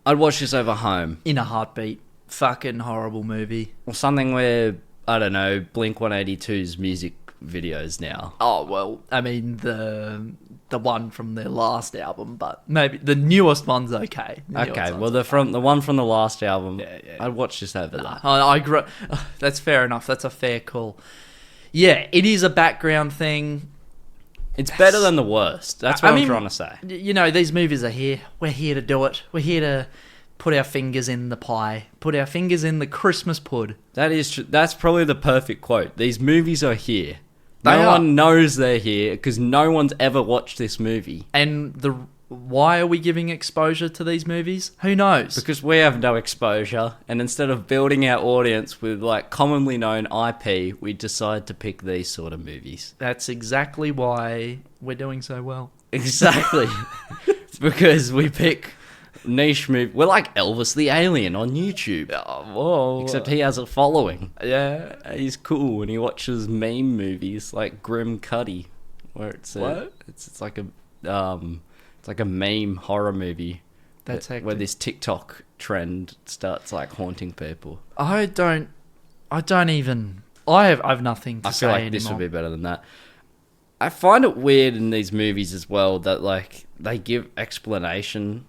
[SPEAKER 1] I'd watch this over Home
[SPEAKER 2] In a heartbeat. Fucking horrible movie.
[SPEAKER 1] or something where I don't know Blink 182's music videos now.
[SPEAKER 2] Oh, well, I mean, the one from their last album, but maybe the newest one's okay.
[SPEAKER 1] Okay, well the one from the last album,
[SPEAKER 2] Yeah.
[SPEAKER 1] I'd watch this over that.
[SPEAKER 2] I grew. That's fair enough. That's a fair call. Yeah, it is a background thing.
[SPEAKER 1] It's better than the worst. That's what I'm trying to say.
[SPEAKER 2] You know, these movies are here. We're here to do it. We're here to put our fingers in the pie. Put our fingers in the Christmas pud.
[SPEAKER 1] That is true. That's probably the perfect quote. These movies are here.
[SPEAKER 2] They
[SPEAKER 1] No
[SPEAKER 2] are.
[SPEAKER 1] one knows they're here because no one's ever watched this movie.
[SPEAKER 2] And why are we giving exposure to these movies? Who knows?
[SPEAKER 1] Because we have no exposure, and instead of building our audience with like commonly known IP, we decide to pick these sort of movies.
[SPEAKER 2] That's exactly why we're doing so well.
[SPEAKER 1] Exactly. It's because we pick niche movies. We're like Elvis the Alien on YouTube.
[SPEAKER 2] Whoa.
[SPEAKER 1] Except he has a following.
[SPEAKER 2] Yeah.
[SPEAKER 1] He's cool and he watches meme movies like Grim Cuddy, where it's it's like a meme horror movie.
[SPEAKER 2] That's
[SPEAKER 1] where
[SPEAKER 2] hectic.
[SPEAKER 1] this TikTok trend starts like haunting people.
[SPEAKER 2] I've nothing to
[SPEAKER 1] I
[SPEAKER 2] say
[SPEAKER 1] feel like
[SPEAKER 2] anymore.
[SPEAKER 1] this would be better than that. I find it weird in these movies as well that like they give explanation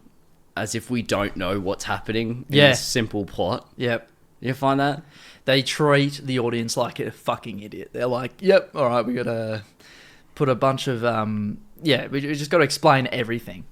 [SPEAKER 1] as if we don't know what's happening in
[SPEAKER 2] Yeah.
[SPEAKER 1] this simple plot.
[SPEAKER 2] Yep.
[SPEAKER 1] You find that?
[SPEAKER 2] They treat the audience like a fucking idiot. They're like, yep, all right, we got to put a bunch of, we just got to explain everything.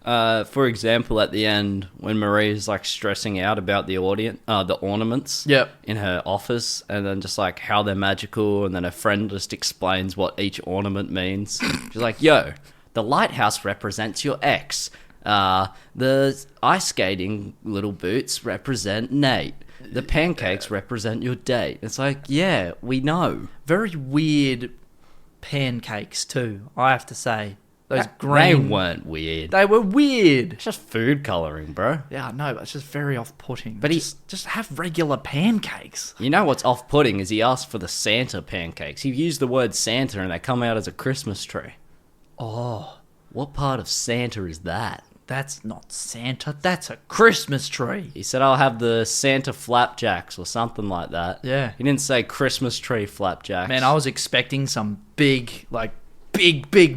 [SPEAKER 1] For example, at the end, when Marie's like stressing out about the ornaments
[SPEAKER 2] Yep.
[SPEAKER 1] in her office, and then just like how they're magical, and then her friend just explains what each ornament means. She's like, "Yo, the lighthouse represents your ex. The ice skating little boots represent Nate. The pancakes represent your date." It's like, yeah, we know.
[SPEAKER 2] Very weird pancakes, too, I have to say. Those
[SPEAKER 1] They
[SPEAKER 2] green...
[SPEAKER 1] weren't weird.
[SPEAKER 2] They were weird.
[SPEAKER 1] It's just food coloring, bro.
[SPEAKER 2] Yeah, I know, but it's just very off-putting.
[SPEAKER 1] But
[SPEAKER 2] just have regular pancakes.
[SPEAKER 1] You know what's off-putting is he asked for the Santa pancakes. He used the word Santa and they come out as a Christmas tree.
[SPEAKER 2] Oh,
[SPEAKER 1] What part of Santa is that?
[SPEAKER 2] that's not Santa. That's a Christmas tree.
[SPEAKER 1] He said, I'll have the Santa flapjacks or something like that.
[SPEAKER 2] Yeah.
[SPEAKER 1] He didn't say Christmas tree flapjacks.
[SPEAKER 2] Man, I was expecting some big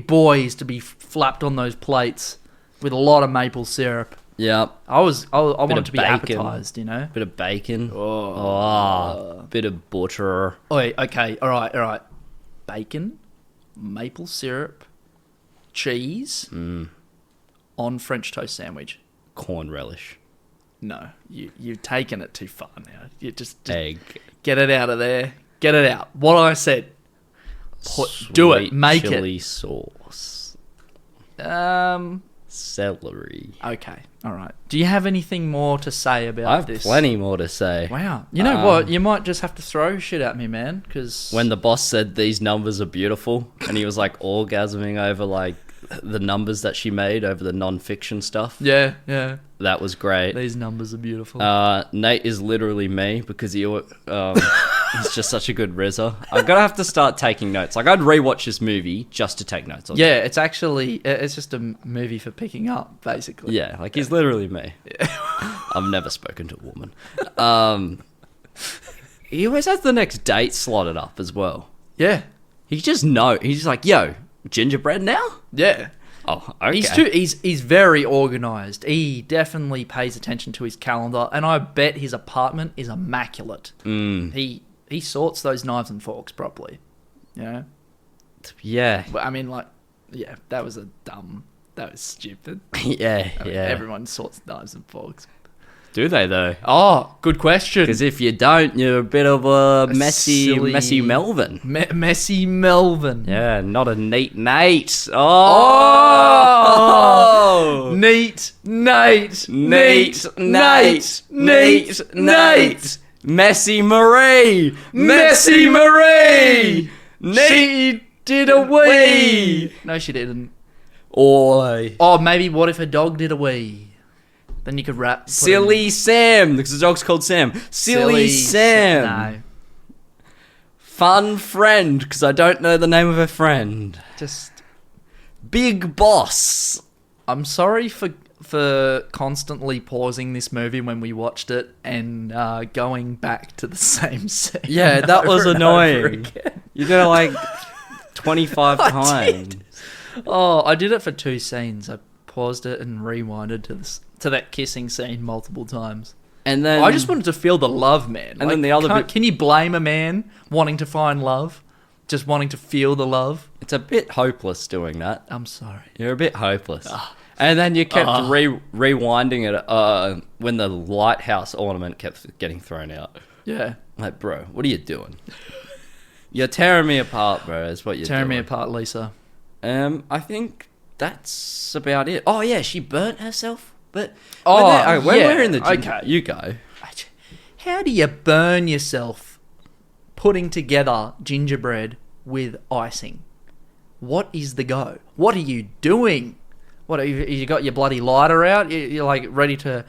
[SPEAKER 2] boys to be flapped on those plates with a lot of maple syrup.
[SPEAKER 1] Yep.
[SPEAKER 2] I wanted
[SPEAKER 1] of
[SPEAKER 2] to be
[SPEAKER 1] bacon.
[SPEAKER 2] appetized, you know?
[SPEAKER 1] Bit of bacon. Oh. Bit of butter.
[SPEAKER 2] Oh, okay, all right. Bacon, maple syrup, cheese on French toast sandwich.
[SPEAKER 1] Corn relish.
[SPEAKER 2] No, you've taken it too far now. You just
[SPEAKER 1] Egg.
[SPEAKER 2] get it out of there. Get it out. What I said. Do it.
[SPEAKER 1] Sweet
[SPEAKER 2] Make
[SPEAKER 1] chili sauce.
[SPEAKER 2] it.
[SPEAKER 1] Celery.
[SPEAKER 2] Okay. All right. Do you have anything more to say about
[SPEAKER 1] I have
[SPEAKER 2] this?
[SPEAKER 1] plenty more to say.
[SPEAKER 2] Wow. You know what? You might just have to throw shit at me, man. Because
[SPEAKER 1] When the boss said these numbers are beautiful, and he was like orgasming over like the numbers that she made over the non-fiction stuff.
[SPEAKER 2] yeah,
[SPEAKER 1] That was great.
[SPEAKER 2] these numbers are beautiful.
[SPEAKER 1] Nate is literally me because he's just such a good RZA. I'm gonna have to start taking notes. Like I'd rewatch this movie just to take notes on.
[SPEAKER 2] yeah, it's actually it's just a movie for picking up, basically.
[SPEAKER 1] Yeah, like he's literally me. I've never spoken to a woman. He always has the next date slotted up as well.
[SPEAKER 2] Yeah.
[SPEAKER 1] He's just like, yo, gingerbread now?
[SPEAKER 2] Yeah.
[SPEAKER 1] Oh, okay.
[SPEAKER 2] He's very organized. He definitely pays attention to his calendar, and I bet his apartment is immaculate. He sorts those knives and forks properly. You know?
[SPEAKER 1] Yeah.
[SPEAKER 2] But I mean, like, yeah, that was stupid.
[SPEAKER 1] Yeah,
[SPEAKER 2] I mean,
[SPEAKER 1] yeah.
[SPEAKER 2] everyone sorts knives and forks.
[SPEAKER 1] Do they though?
[SPEAKER 2] Oh, good question.
[SPEAKER 1] Because if you don't, you're a bit of a
[SPEAKER 2] silly-
[SPEAKER 1] messy Melvin.
[SPEAKER 2] Messy Melvin.
[SPEAKER 1] Yeah, not a neat Nate.
[SPEAKER 2] Oh!
[SPEAKER 1] Oh!
[SPEAKER 2] Neat Nate.
[SPEAKER 1] Nate. Messy Marie.
[SPEAKER 2] Messy Marie.
[SPEAKER 1] Nate.
[SPEAKER 2] She did a wee. No, she didn't.
[SPEAKER 1] Oi.
[SPEAKER 2] Oh, maybe what if a dog did a wee? Then you could rap.
[SPEAKER 1] Silly Sam, because the dog's called Sam. Silly Sam.
[SPEAKER 2] No,
[SPEAKER 1] Fun friend, because I don't know the name of her friend.
[SPEAKER 2] just.
[SPEAKER 1] Big boss.
[SPEAKER 2] I'm sorry for constantly pausing this movie when we watched it and going back to the same scene.
[SPEAKER 1] Yeah, that was
[SPEAKER 2] over and over
[SPEAKER 1] annoying.
[SPEAKER 2] again.
[SPEAKER 1] You did it like 25
[SPEAKER 2] I
[SPEAKER 1] times.
[SPEAKER 2] did. Oh, I did it for 2 scenes. I paused it and rewinded to that kissing scene multiple times.
[SPEAKER 1] And then
[SPEAKER 2] I just wanted to feel the love, man.
[SPEAKER 1] And then the other bit-
[SPEAKER 2] can you blame a man wanting to find love? Just wanting to feel the love?
[SPEAKER 1] it's a bit hopeless doing that.
[SPEAKER 2] I'm sorry.
[SPEAKER 1] You're a bit hopeless. And then you kept rewinding it when the lighthouse ornament kept getting thrown out.
[SPEAKER 2] Yeah.
[SPEAKER 1] Like, bro, what are you doing? You're tearing me apart, bro. Is what you're
[SPEAKER 2] Tearing me
[SPEAKER 1] doing.
[SPEAKER 2] apart, Lisa.
[SPEAKER 1] I think that's about it. Oh yeah, she burnt herself. But
[SPEAKER 2] Oh,
[SPEAKER 1] when
[SPEAKER 2] yeah,
[SPEAKER 1] we're in the gym,
[SPEAKER 2] okay.
[SPEAKER 1] you go.
[SPEAKER 2] How do you burn yourself putting together gingerbread with icing? What is the go? What are you doing? What you got your bloody lighter out? You're like ready to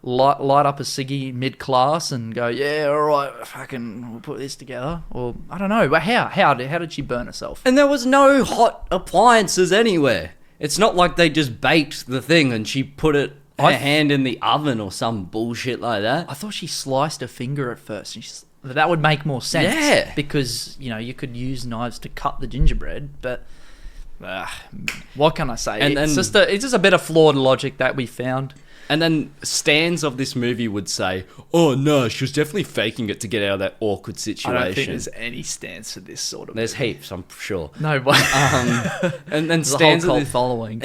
[SPEAKER 2] light up a ciggy mid-class and go, yeah, all right, fucking we'll put this together. Or I don't know, but how did she burn herself?
[SPEAKER 1] And there was no hot appliances anywhere. It's not like they just baked the thing and she put her hand in the oven or some bullshit like that.
[SPEAKER 2] I thought she sliced her finger at first. And that would make more sense.
[SPEAKER 1] Yeah.
[SPEAKER 2] Because, you could use knives to cut the gingerbread, but what can I say?
[SPEAKER 1] And
[SPEAKER 2] it's
[SPEAKER 1] then-
[SPEAKER 2] just a bit of flawed logic that we found.
[SPEAKER 1] And then stands of this movie would say, "Oh no, she was definitely faking it to get out of that awkward
[SPEAKER 2] I
[SPEAKER 1] situation."
[SPEAKER 2] don't think there's any stance for this sort of
[SPEAKER 1] There's
[SPEAKER 2] movie.
[SPEAKER 1] heaps, I'm sure.
[SPEAKER 2] No way.
[SPEAKER 1] And then
[SPEAKER 2] There's a whole
[SPEAKER 1] stands of
[SPEAKER 2] cult
[SPEAKER 1] this,
[SPEAKER 2] following.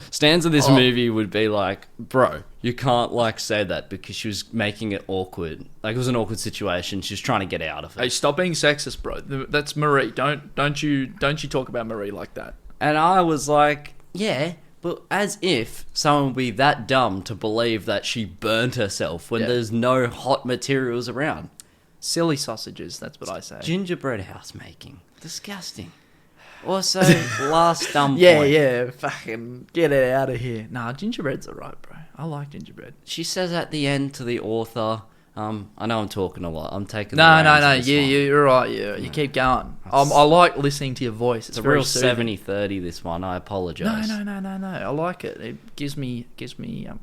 [SPEAKER 1] stands of this
[SPEAKER 2] Oh.
[SPEAKER 1] movie would be like, "Bro, you can't like say that because she was making it awkward. Like it was an awkward situation. She was trying to get out of it."
[SPEAKER 2] Hey, stop being sexist, bro. That's Marie. Don't you talk about Marie like that.
[SPEAKER 1] And I was like, "Yeah." But as if someone would be that dumb to believe that she burnt herself when
[SPEAKER 2] Yeah.
[SPEAKER 1] there's no hot materials around.
[SPEAKER 2] Silly sausages, that's what I say.
[SPEAKER 1] Gingerbread house making. Disgusting. Also, last dumb
[SPEAKER 2] Yeah,
[SPEAKER 1] point.
[SPEAKER 2] yeah, fucking get it out of here. Nah, gingerbread's alright, bro. I like gingerbread.
[SPEAKER 1] She says at the end to the author, I know I'm talking a lot. I'm taking
[SPEAKER 2] No,
[SPEAKER 1] the reins of this one.
[SPEAKER 2] you're right. You keep going. I like listening to your voice. It's
[SPEAKER 1] It's a
[SPEAKER 2] very
[SPEAKER 1] real
[SPEAKER 2] soothing.
[SPEAKER 1] 70-30 this one. I apologise.
[SPEAKER 2] No. I like it. It gives me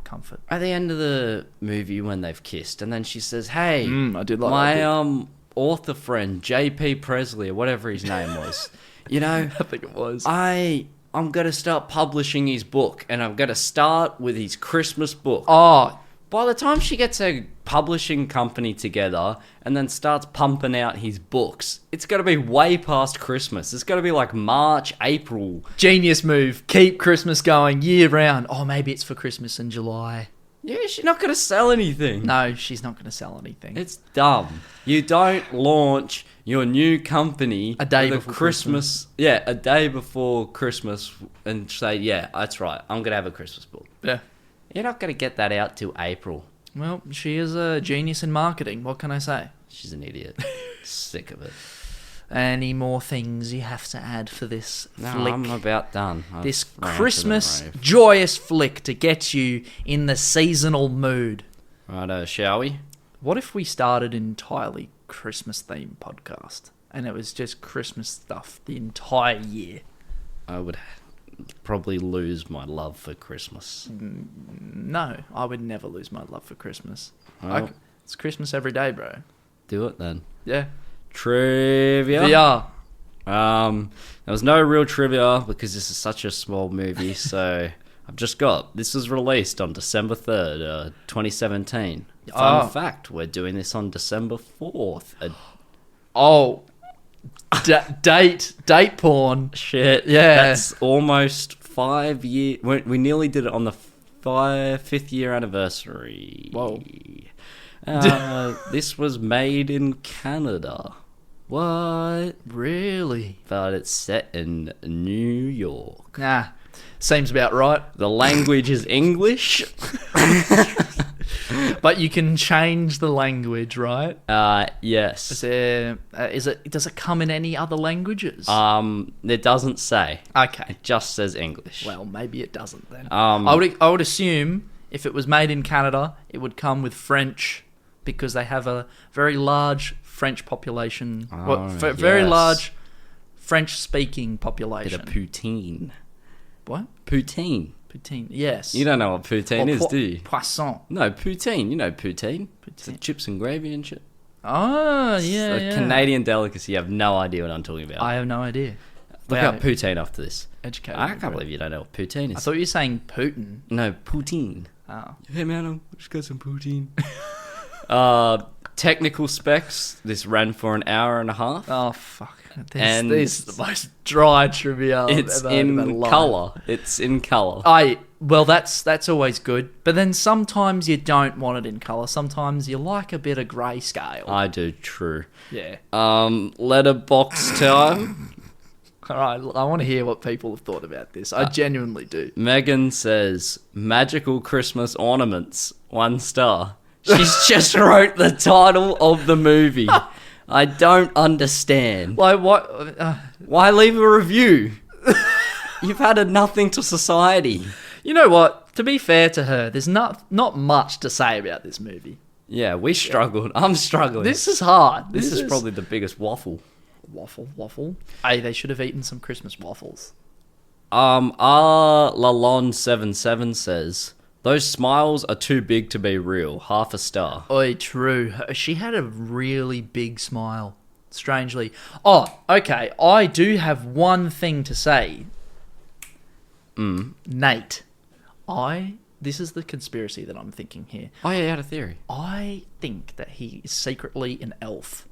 [SPEAKER 2] comfort.
[SPEAKER 1] At the end of the movie when they've kissed, and then she says, "Hey,
[SPEAKER 2] I did like
[SPEAKER 1] my
[SPEAKER 2] that.
[SPEAKER 1] author friend JP Presley or whatever his name was,
[SPEAKER 2] I think it was.
[SPEAKER 1] I'm gonna start publishing his book, and I'm gonna start with his Christmas book."
[SPEAKER 2] Oh,
[SPEAKER 1] By the time she gets a publishing company together and then starts pumping out his books, it's got to be way past Christmas. It's got to be like March, April.
[SPEAKER 2] genius move. Keep Christmas going year round. Oh, maybe it's for Christmas in July.
[SPEAKER 1] Yeah, she's not going to sell anything.
[SPEAKER 2] No, she's not going to sell anything.
[SPEAKER 1] It's dumb. You don't launch your new company
[SPEAKER 2] A day
[SPEAKER 1] with
[SPEAKER 2] before
[SPEAKER 1] Christmas. Yeah, a day before Christmas and say, yeah, that's right. I'm going to have a Christmas book.
[SPEAKER 2] Yeah.
[SPEAKER 1] You're not going to get that out till April.
[SPEAKER 2] Well, she is a genius in marketing. What can I say?
[SPEAKER 1] She's an idiot. Sick of it.
[SPEAKER 2] Any more things you have to add for this
[SPEAKER 1] No,
[SPEAKER 2] flick?
[SPEAKER 1] I'm about done.
[SPEAKER 2] This
[SPEAKER 1] I've ranted and
[SPEAKER 2] Christmas
[SPEAKER 1] raved.
[SPEAKER 2] joyous flick to get you in the seasonal mood.
[SPEAKER 1] Righto, shall we?
[SPEAKER 2] What if we started an entirely Christmas themed podcast and it was just Christmas stuff the entire year?
[SPEAKER 1] I would probably lose my love for Christmas.
[SPEAKER 2] No, I would never lose my love for Christmas.
[SPEAKER 1] Well,
[SPEAKER 2] It's Christmas every day, bro.
[SPEAKER 1] do it then.
[SPEAKER 2] Yeah.
[SPEAKER 1] Trivia.
[SPEAKER 2] VR.
[SPEAKER 1] There was no real trivia because this is such a small movie, so I've just got this was released on December 3rd, 2017. Fun
[SPEAKER 2] Oh.
[SPEAKER 1] fact, we're doing this on December 4th.
[SPEAKER 2] Oh. Date porn.
[SPEAKER 1] Shit.
[SPEAKER 2] Yeah.
[SPEAKER 1] That's almost 5 years. We nearly did it on the fifth year anniversary.
[SPEAKER 2] Whoa.
[SPEAKER 1] This was made in Canada. What?
[SPEAKER 2] Really?
[SPEAKER 1] But it's set in New York.
[SPEAKER 2] Nah. Seems about right.
[SPEAKER 1] The language is English.
[SPEAKER 2] But you can change the language, right?
[SPEAKER 1] Yes.
[SPEAKER 2] Does it come in any other languages?
[SPEAKER 1] It doesn't say.
[SPEAKER 2] Okay.
[SPEAKER 1] It just says English.
[SPEAKER 2] Well, maybe it doesn't then.
[SPEAKER 1] Um,
[SPEAKER 2] I would assume if it was made in Canada, it would come with French because they have a very large French population. Very
[SPEAKER 1] yes.
[SPEAKER 2] large French-speaking
[SPEAKER 1] Bit
[SPEAKER 2] population.
[SPEAKER 1] of poutine.
[SPEAKER 2] What?
[SPEAKER 1] Poutine.
[SPEAKER 2] Poutine. Yes.
[SPEAKER 1] You don't know what poutine is, do you?
[SPEAKER 2] Poisson.
[SPEAKER 1] No, poutine. You know poutine. It's the
[SPEAKER 2] Poutine.
[SPEAKER 1] chips and gravy and shit.
[SPEAKER 2] Oh,
[SPEAKER 1] It's
[SPEAKER 2] yeah,
[SPEAKER 1] a
[SPEAKER 2] yeah.
[SPEAKER 1] Canadian delicacy. You have no idea what I'm talking about.
[SPEAKER 2] I have no idea.
[SPEAKER 1] Look
[SPEAKER 2] Wow.
[SPEAKER 1] up poutine after this.
[SPEAKER 2] Educated.
[SPEAKER 1] I can't believe you don't know what poutine
[SPEAKER 2] I
[SPEAKER 1] is.
[SPEAKER 2] thought you were saying Putin.
[SPEAKER 1] No, poutine.
[SPEAKER 2] Oh.
[SPEAKER 1] Hey man, I just got some poutine. Technical specs. This ran for an hour and a half.
[SPEAKER 2] Oh, fuck.
[SPEAKER 1] And
[SPEAKER 2] This is the most dry trivia I've
[SPEAKER 1] It's
[SPEAKER 2] ever heard in my
[SPEAKER 1] in
[SPEAKER 2] life.
[SPEAKER 1] colour. It's in colour.
[SPEAKER 2] Well, that's always good. But then sometimes you don't want it in colour. Sometimes you like a bit of grayscale.
[SPEAKER 1] I do, true.
[SPEAKER 2] Yeah.
[SPEAKER 1] Letterbox time.
[SPEAKER 2] All right, I want to hear what people have thought about this. I genuinely do.
[SPEAKER 1] Megan says, magical Christmas ornaments, 1 star. She's just wrote the title of the movie. I don't understand.
[SPEAKER 2] Like, what?
[SPEAKER 1] Why leave a review? You've added nothing to society.
[SPEAKER 2] You know what? To be fair to her, there's not much to say about this movie.
[SPEAKER 1] Yeah, we struggled. I'm struggling.
[SPEAKER 2] This is hard.
[SPEAKER 1] This is probably the biggest waffle.
[SPEAKER 2] Waffle. Hey, they should have eaten some Christmas waffles.
[SPEAKER 1] Lalon77 says, those smiles are too big to be real. 1/2 star.
[SPEAKER 2] Oi, true. She had a really big smile. Strangely. Oh, okay. I do have one thing to say. Nate. This is the conspiracy that I'm thinking here.
[SPEAKER 1] Oh yeah, you had a theory.
[SPEAKER 2] I think that he is secretly an elf.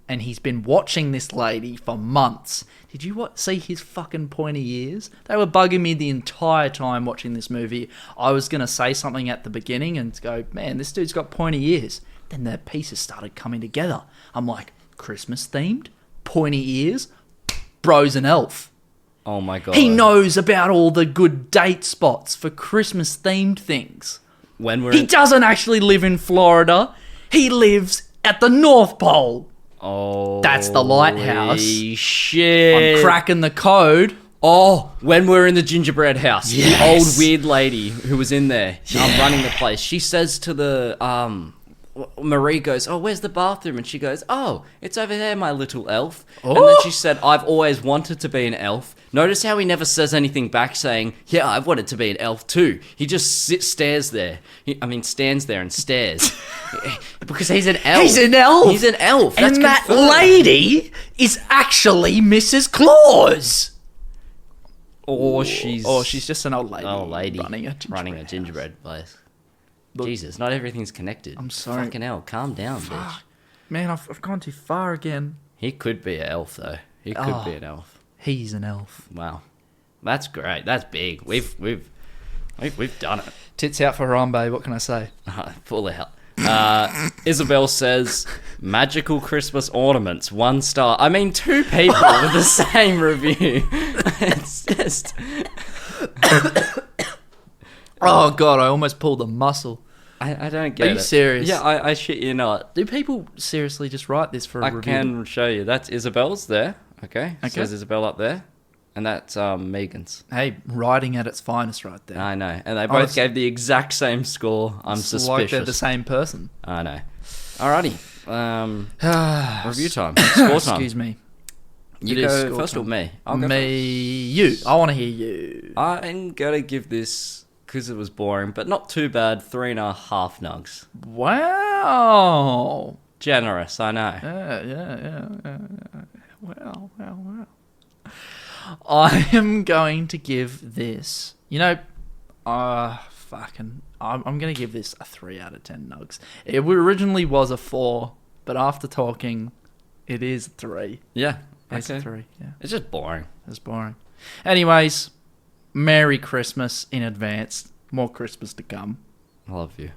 [SPEAKER 2] And he's been watching this lady for months. Did you see his fucking pointy ears? They were bugging me the entire time watching this movie. I was going to say something at the beginning and go, man, this dude's got pointy ears. Then the pieces started coming together. I'm like, Christmas themed? Pointy ears? Bro's an elf.
[SPEAKER 1] Oh my god.
[SPEAKER 2] He knows about all the good date spots for Christmas themed things.
[SPEAKER 1] When we're
[SPEAKER 2] He doesn't actually live in Florida. He lives at the North Pole.
[SPEAKER 1] Oh,
[SPEAKER 2] That's the lighthouse.
[SPEAKER 1] Holy shit.
[SPEAKER 2] I'm cracking the code.
[SPEAKER 1] Oh, when we're in the gingerbread house,
[SPEAKER 2] Yes.
[SPEAKER 1] the old weird lady who was in there running the place, she says to the Marie goes, oh, where's the bathroom? And she goes, oh, it's over there, my little elf. And then she said, I've always wanted to be an elf. Notice how he never says anything back saying, yeah, I've wanted to be an elf too. He just stands there and stares. Because he's an elf.
[SPEAKER 2] He's an elf.
[SPEAKER 1] He's an elf. That's
[SPEAKER 2] And that
[SPEAKER 1] confirmed.
[SPEAKER 2] lady is actually Mrs. Claus.
[SPEAKER 1] Or she's
[SPEAKER 2] just an old lady.
[SPEAKER 1] running a gingerbread place. Jesus, not everything's connected.
[SPEAKER 2] I'm sorry.
[SPEAKER 1] Fucking hell, calm down, bitch.
[SPEAKER 2] Man, I've gone too far again.
[SPEAKER 1] He could be an elf, though. He could be an elf.
[SPEAKER 2] He's an elf.
[SPEAKER 1] Wow, that's great. That's big. We've done it.
[SPEAKER 2] Tits out for Harambe. What can I say?
[SPEAKER 1] Full of hell. Isabel says, magical Christmas ornaments, 1 star. I mean, 2 people with the same review. It's just...
[SPEAKER 2] Oh, God, I almost pulled a muscle.
[SPEAKER 1] I don't get it.
[SPEAKER 2] Are you serious?
[SPEAKER 1] Yeah, I shit you not.
[SPEAKER 2] Do people seriously just write this for a
[SPEAKER 1] I
[SPEAKER 2] review?
[SPEAKER 1] can show you. That's Isabel's there. Okay.
[SPEAKER 2] Okay.
[SPEAKER 1] Says Isabel up there. And that's Megan's.
[SPEAKER 2] Hey, writing at its finest right there.
[SPEAKER 1] I know. And they both
[SPEAKER 2] it's-
[SPEAKER 1] gave the exact same score. I'm
[SPEAKER 2] It's
[SPEAKER 1] suspicious.
[SPEAKER 2] like they're the same person.
[SPEAKER 1] I know. Alrighty. Review time. Score time.
[SPEAKER 2] Excuse me.
[SPEAKER 1] You
[SPEAKER 2] It is
[SPEAKER 1] go
[SPEAKER 2] score
[SPEAKER 1] first or
[SPEAKER 2] time.
[SPEAKER 1] me? I'll go
[SPEAKER 2] You. I want to hear you.
[SPEAKER 1] first. I'm going to give this, because it was boring, but not too bad, 3.5 nugs.
[SPEAKER 2] Wow.
[SPEAKER 1] Generous, I know.
[SPEAKER 2] Yeah. Well. I am going to give this, I'm going to give this a 3 out of 10 nugs. It originally was a 4, but after talking, it is 3.
[SPEAKER 1] Yeah.
[SPEAKER 2] It's
[SPEAKER 1] okay.
[SPEAKER 2] a 3, yeah.
[SPEAKER 1] It's just boring.
[SPEAKER 2] It's boring. Anyways, Merry Christmas in advance. More Christmas to come.
[SPEAKER 1] I love you.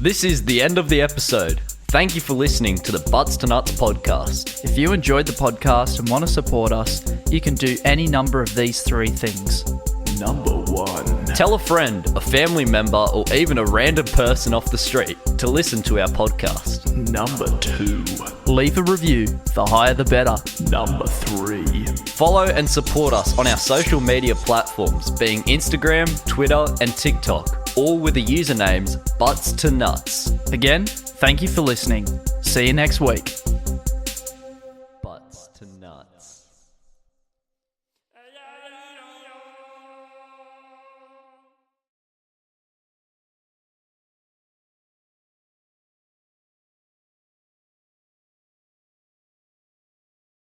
[SPEAKER 1] This is the end of the episode. Thank you for listening to the Butts to Nuts podcast.
[SPEAKER 2] If you enjoyed the podcast and want to support us, you can do any number of these 3 things.
[SPEAKER 4] Number 1.
[SPEAKER 1] Tell a friend, a family member, or even a random person off the street to listen to our podcast.
[SPEAKER 4] Number 2.
[SPEAKER 2] Leave a review. The higher the better.
[SPEAKER 4] Number 3.
[SPEAKER 1] Follow and support us on our social media platforms, being Instagram, Twitter, and TikTok, all with the usernames Butts to Nuts.
[SPEAKER 2] Again, thank you for listening. See you next week.